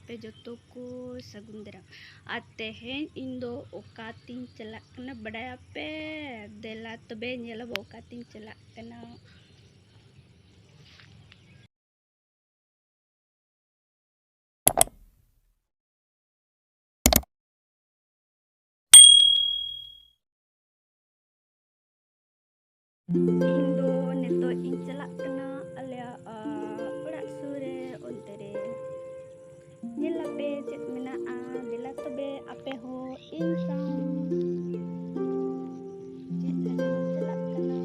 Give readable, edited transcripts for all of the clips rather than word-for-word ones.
पे जो को सगुन दराम आ तेहें इन दो ओकातिन चला कना बड़ाया पे देला तबे नेला ओकातिन चला कना Indo neto incelak kena alia urak sure ontere nila pe cek mena dila tobe ape ho insang cek incelak kena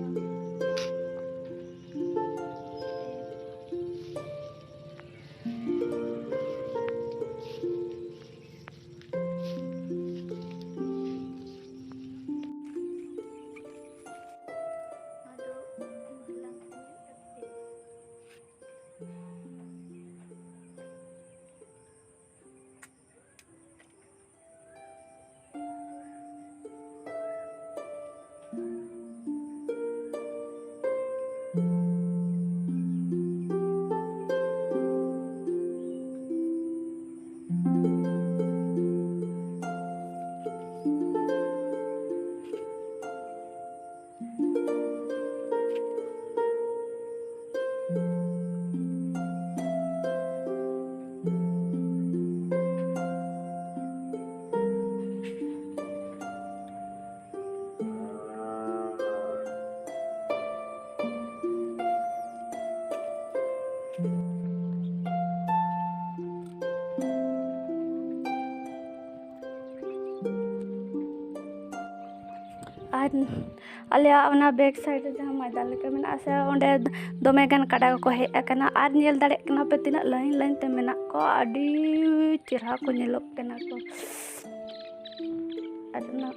alia ona back side jahang maida leka mena ase onde dome gan kada ko hej akana ar nyel dare kana pe tina lain lain te mena ko adi cerha ko nyelok kana ko adna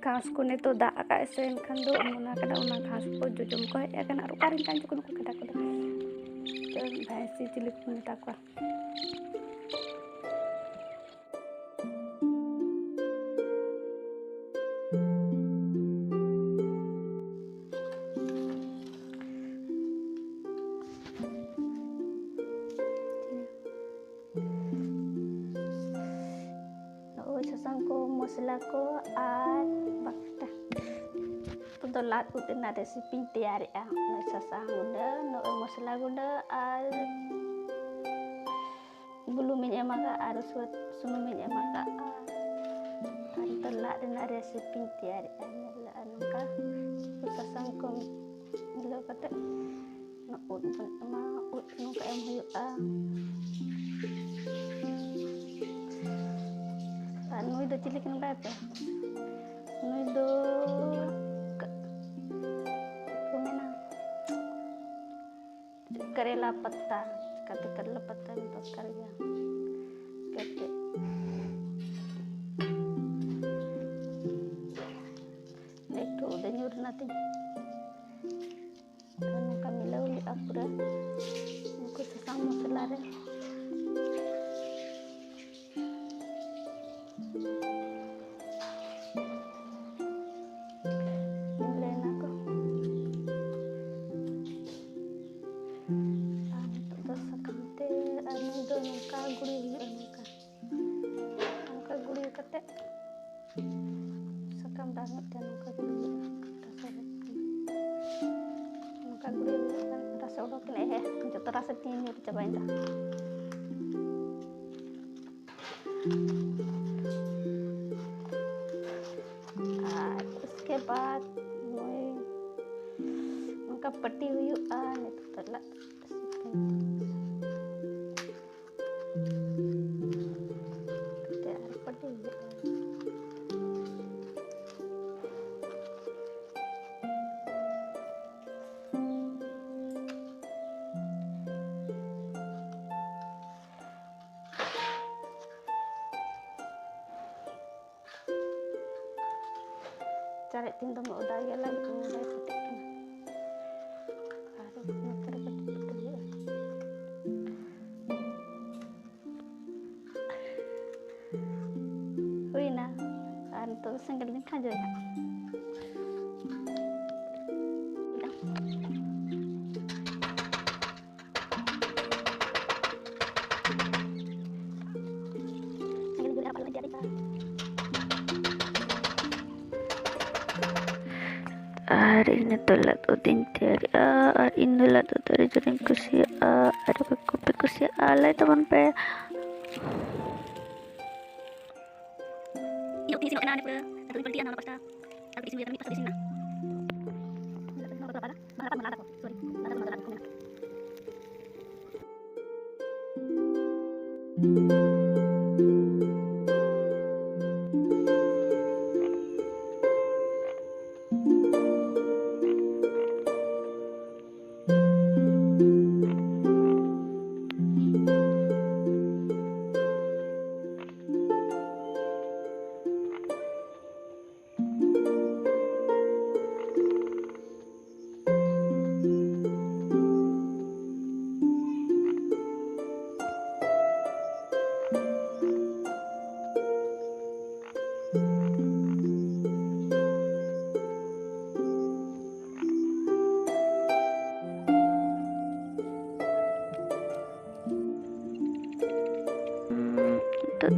घास को ने तो दा का से एनखान दो मना kada ona घास को जोजम को हej akana ru karin kan ko kada ko भैंसी चिली को मेता को sasang ko mosla ko ar bakta to lat utin na resipi tiari na sasang gunda no mosla gunda ar bulu minyak maka ar sunu minyak maka to lat na resipi tiari la anka sasang ko lo kata no ut ma ut no ka em hiu nui do cilik nang berapa? Nui do kumena karela pata, kata karela pata untuk karya. Kata itu udah nyuruh nanti. Karena kami lauli akura, aku sesang muselare. Sakam banget dan muka guli rasa udah kena untuk rasa tinggi cobain dah उसके बाद उनका पट्टी हुई नहीं तो तला पट्टी हुई cari tinta mau udah ya lagi udah petik harus meter petik ya Wina anto senggelin kan ya Ar ini tolak tu tintiari ar ini lah tu dari jaring kusia ada kopi kusia alai teman pe. Yuk di sini kena ada atau di pertian apa pasta. Tapi di sini kami pasta di sini. Bahasa mana aku? Sorry, bahasa mana aku?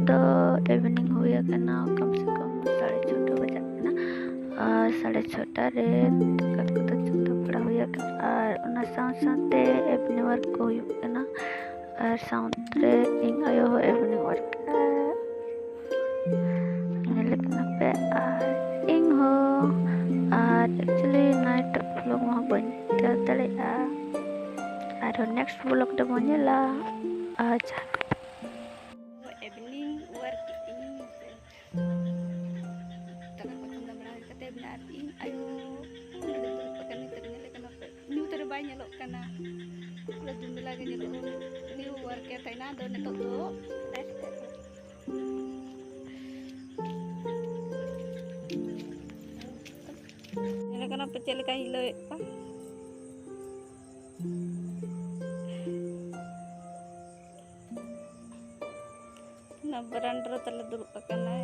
तो evening हुई करना कम से कम 6:30 बजे ना 6:30 रे तक को तो चंदा पड़ा हुई और उना साथे इवनिंग वर्क को हुई करना और साउंड रे इन आयो हो इवनिंग वर्क लेकिन पे इन हो और एक्चुअली नाइट व्लॉग में बन तले और नेक्स्ट व्लॉग तो बनेला अच्छा evening work ini tangan ko tanda mara kate natin ayo udah pakai ni ternyata kenapa ni terbanyak lo karena udah jumlah lagi ni ni work ya taina do neto do ini kenapa pecel ka hilo pa na berandro tala dulu kakana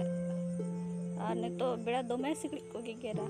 neto beda dome siklik ko gigera